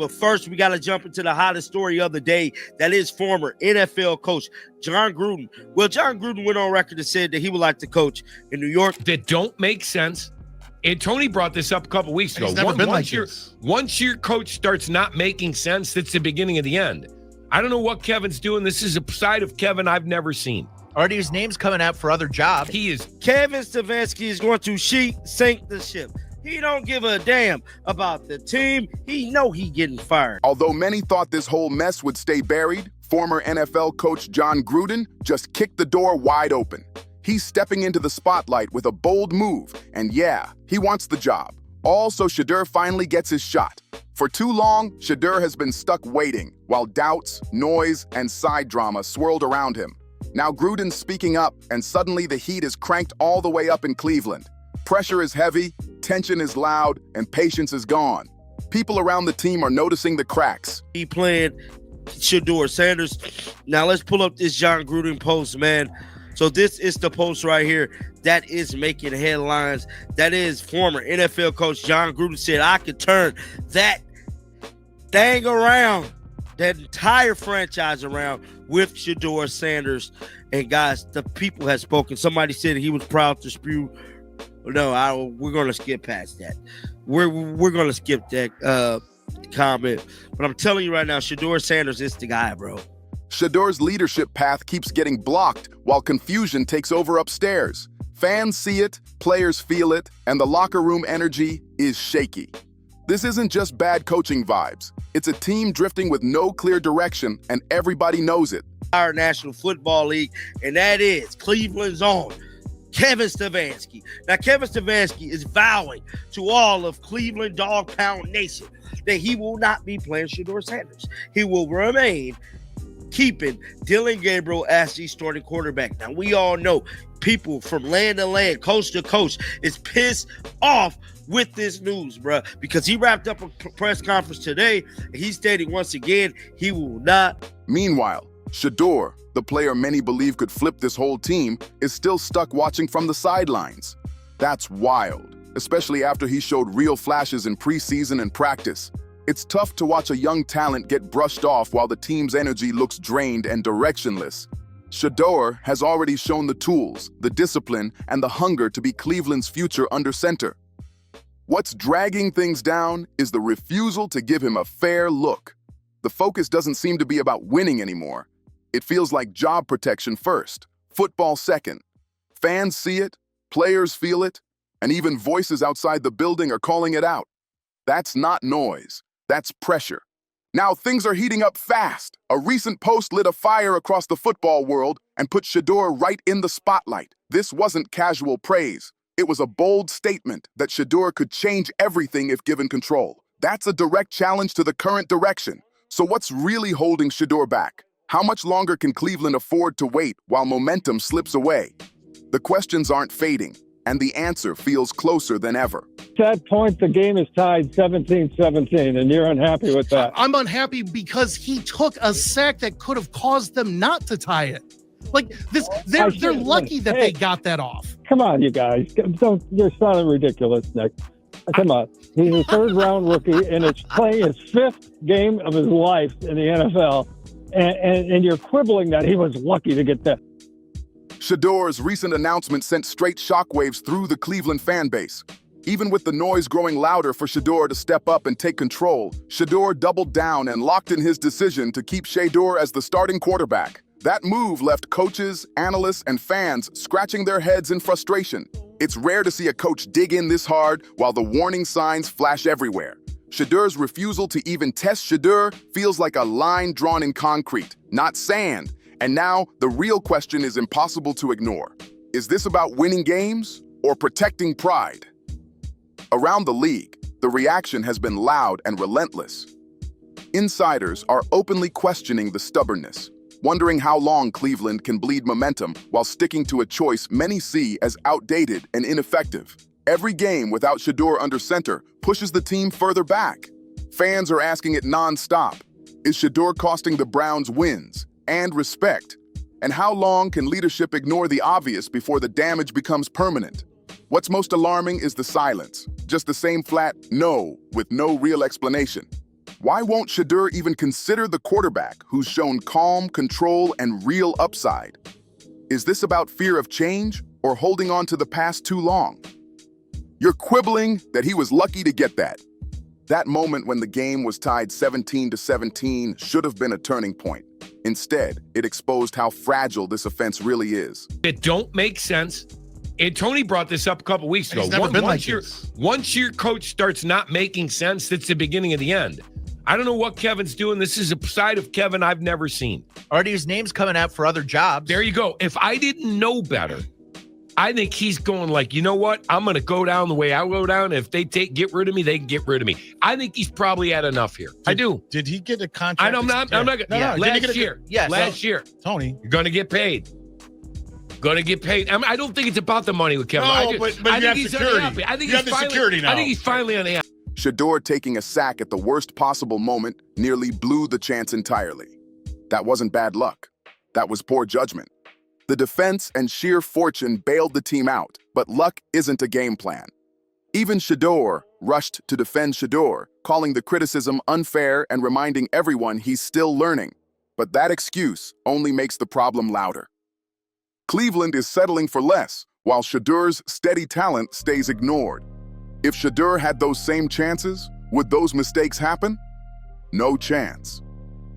But first, we got to jump into the hottest story of the day. That is former NFL coach Jon Gruden. Well, Jon Gruden went on record and said that he would like to coach in New York. That don't make sense. And Tony brought this up a couple weeks ago. Once your coach starts not making sense, that's the beginning of the end. I don't know what Kevin's doing. This is a side of Kevin I've never seen. Already his name's coming out for other jobs. He is. Kevin Stefanski is going to sink the ship. He don't give a damn about the team. He know he getting fired. Although many thought this whole mess would stay buried, former NFL coach Jon Gruden just kicked the door wide open. He's stepping into the spotlight with a bold move, and yeah, he wants the job. Also, Shedeur finally gets his shot. For too long, Shedeur has been stuck waiting, while doubts, noise, and side drama swirled around him. Now Gruden's speaking up, and suddenly the heat is cranked all the way up in Cleveland. Pressure is heavy, tension is loud, and patience is gone. People around the team are noticing the cracks. He playing Shedeur Sanders. Now let's pull up this Jon Gruden post, man. So this is the post right here that is making headlines. That is former NFL coach Jon Gruden said, I could turn that thing around, that entire franchise around with Shedeur Sanders. And guys, the people have spoken. Somebody said he was proud to spew. No, we're going to skip past that. We're going to skip that comment. But I'm telling you right now, Shedeur Sanders is the guy, bro. Shedeur's leadership path keeps getting blocked while confusion takes over upstairs. Fans see it, players feel it, and the locker room energy is shaky. This isn't just bad coaching vibes. It's a team drifting with no clear direction, and everybody knows it. Our National Football League, and that is Cleveland's own Kevin Stefanski. Now, Kevin Stefanski is vowing to all of Cleveland Dog Pound Nation that he will not be playing Shedeur Sanders. He will remain keeping Dylan Gabriel as the starting quarterback. Now, we all know people from land to land, coast to coast, is pissed off with this news, bro, because he wrapped up a press conference today, and he stated once again he will not. Meanwhile, Shedeur, the player many believe could flip this whole team, is still stuck watching from the sidelines. That's wild, especially after he showed real flashes in preseason and practice. It's tough to watch a young talent get brushed off while the team's energy looks drained and directionless. Shedeur has already shown the tools, the discipline, and the hunger to be Cleveland's future under center. What's dragging things down is the refusal to give him a fair look. The focus doesn't seem to be about winning anymore. It feels like job protection first, football second. Fans see it, players feel it, and even voices outside the building are calling it out. That's not noise. That's pressure. Now things are heating up fast. A recent post lit a fire across the football world and put Shedeur right in the spotlight. This wasn't casual praise. It was a bold statement that Shedeur could change everything if given control. That's a direct challenge to the current direction. So what's really holding Shedeur back? How much longer can Cleveland afford to wait while momentum slips away? The questions aren't fading, and the answer feels closer than ever. At that point, the game is tied 17-17, and you're unhappy with that. I'm unhappy because he took a sack that could have caused them not to tie it. Like this, they're lucky that they got that off. Come on, you guys. You're sounding ridiculous, Nick. Come on. He's a third-round rookie, and it's playing his fifth game of his life in the NFL, and you're quibbling that he was lucky to get that. Shedeur's recent announcement sent straight shockwaves through the Cleveland fan base. Even with the noise growing louder for Shedeur to step up and take control, Shedeur doubled down and locked in his decision to keep Shedeur as the starting quarterback. That move left coaches, analysts, and fans scratching their heads in frustration. It's rare to see a coach dig in this hard while the warning signs flash everywhere. Shedeur's refusal to even test Shedeur feels like a line drawn in concrete, not sand. And now, the real question is impossible to ignore. Is this about winning games or protecting pride? Around the league, the reaction has been loud and relentless. Insiders are openly questioning the stubbornness, wondering how long Cleveland can bleed momentum while sticking to a choice many see as outdated and ineffective. Every game without Shedeur under center pushes the team further back. Fans are asking it non-stop. Is Shedeur costing the Browns wins and respect? And how long can leadership ignore the obvious before the damage becomes permanent? What's most alarming is the silence, just the same flat no with no real explanation. Why won't Shedeur even consider the quarterback who's shown calm, control, and real upside? Is this about fear of change or holding on to the past too long? You're quibbling that he was lucky to get that. That moment when the game was tied 17-17 should have been a turning point. Instead, it exposed how fragile this offense really is. It don't make sense. And Tony brought this up a couple weeks ago. Once your coach starts not making sense, that's the beginning of the end. I don't know what Kevin's doing. This is a side of Kevin I've never seen. Already his name's coming out for other jobs. There you go. If I didn't know better, I think he's going like, you know what? I'm going to go down the way I go down. If they get rid of me, they can get rid of me. I think he's probably had enough here. I do. Did he get a contract? I'm not. Last year. Yes. Last year. Tony. You're going to get paid. Going to get paid. I don't think it's about the money with Kevin. No, but I you think have he's security. unhappy. I think you have the security now. I think he's finally unhappy. Shedeur taking a sack at the worst possible moment nearly blew the chance entirely. That wasn't bad luck. That was poor judgment. The defense and sheer fortune bailed the team out, but luck isn't a game plan. Even Shedeur rushed to defend Shedeur, calling the criticism unfair and reminding everyone he's still learning. But that excuse only makes the problem louder. Cleveland is settling for less, while Shedeur's steady talent stays ignored. If Shedeur had those same chances, would those mistakes happen? No chance.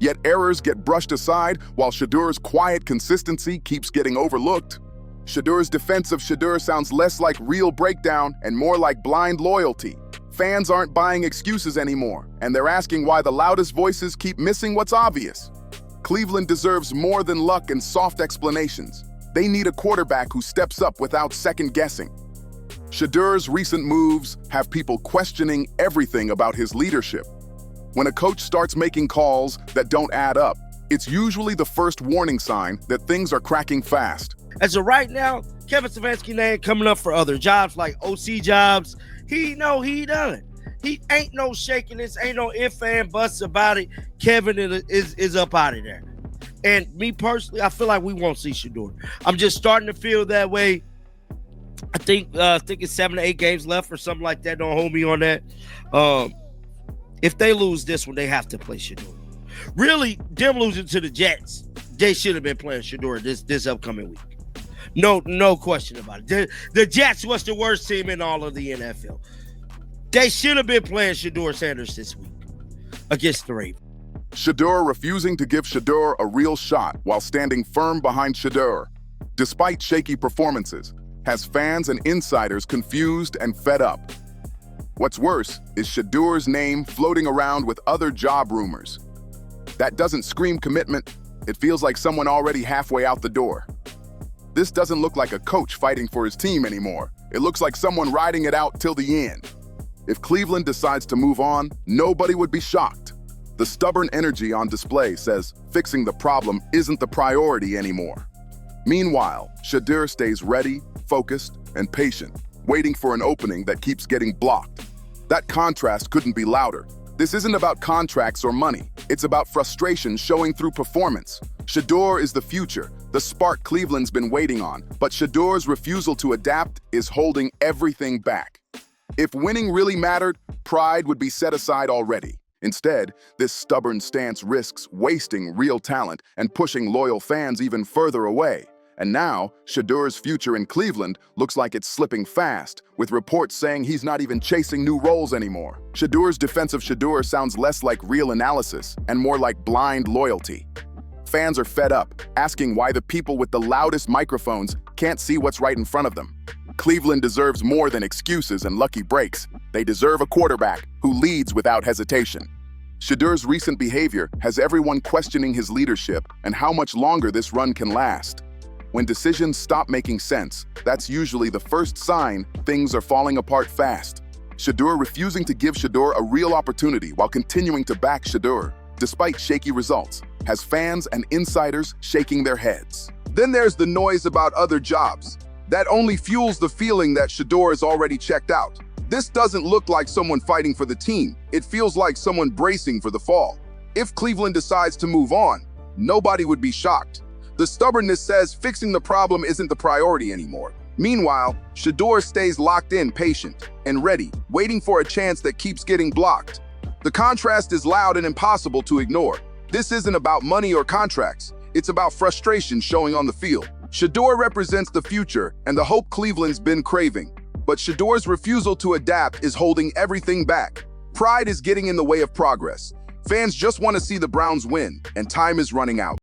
Yet errors get brushed aside while Shedeur's quiet consistency keeps getting overlooked. Shedeur's defense of Shedeur sounds less like real breakdown and more like blind loyalty. Fans aren't buying excuses anymore, and they're asking why the loudest voices keep missing what's obvious. Cleveland deserves more than luck and soft explanations. They need a quarterback who steps up without second-guessing. Shedeur's recent moves have people questioning everything about his leadership. When a coach starts making calls that don't add up, it's usually the first warning sign that things are cracking fast. As of right now, Kevin Stefanski name coming up for other jobs like OC jobs. He done. He ain't no shaking this, ain't no if and buts about it. Kevin is up out of there. And me personally, I feel like we won't see Shedeur. I'm just starting to feel that way. I think it's 7 to 8 games left or something like that. Don't hold me on that. If they lose this one, they have to play Shedeur. Really, them losing to the Jets, they should have been playing Shedeur this upcoming week. No question about it. The Jets was the worst team in all of the NFL. They should have been playing Shedeur Sanders this week against the Ravens. Shedeur refusing to give Shedeur a real shot while standing firm behind Shedeur, despite shaky performances, has fans and insiders confused and fed up. What's worse is Shedeur's name floating around with other job rumors. That doesn't scream commitment. It feels like someone already halfway out the door. This doesn't look like a coach fighting for his team anymore. It looks like someone riding it out till the end. If Cleveland decides to move on, nobody would be shocked. The stubborn energy on display says fixing the problem isn't the priority anymore. Meanwhile, Shedeur stays ready, focused, and patient, waiting for an opening that keeps getting blocked. That contrast couldn't be louder. This isn't about contracts or money. It's about frustration showing through performance. Shedeur is the future, the spark Cleveland's been waiting on, but Shedeur's refusal to adapt is holding everything back. If winning really mattered, pride would be set aside already. Instead, this stubborn stance risks wasting real talent and pushing loyal fans even further away. And now, Shedeur's future in Cleveland looks like it's slipping fast, with reports saying he's not even chasing new roles anymore. Shedeur's defense of Shedeur sounds less like real analysis and more like blind loyalty. Fans are fed up, asking why the people with the loudest microphones can't see what's right in front of them. Cleveland deserves more than excuses and lucky breaks. They deserve a quarterback who leads without hesitation. Shedeur's recent behavior has everyone questioning his leadership and how much longer this run can last. When decisions stop making sense, that's usually the first sign things are falling apart fast. Shedeur refusing to give Shedeur a real opportunity while continuing to back Shedeur, despite shaky results, has fans and insiders shaking their heads. Then there's the noise about other jobs. That only fuels the feeling that Shedeur is already checked out. This doesn't look like someone fighting for the team. It feels like someone bracing for the fall. If Cleveland decides to move on, nobody would be shocked. The stubbornness says fixing the problem isn't the priority anymore. Meanwhile, Shedeur stays locked in, patient and ready, waiting for a chance that keeps getting blocked. The contrast is loud and impossible to ignore. This isn't about money or contracts. It's about frustration showing on the field. Shedeur represents the future and the hope Cleveland's been craving. But Shedeur's refusal to adapt is holding everything back. Pride is getting in the way of progress. Fans just want to see the Browns win, and time is running out.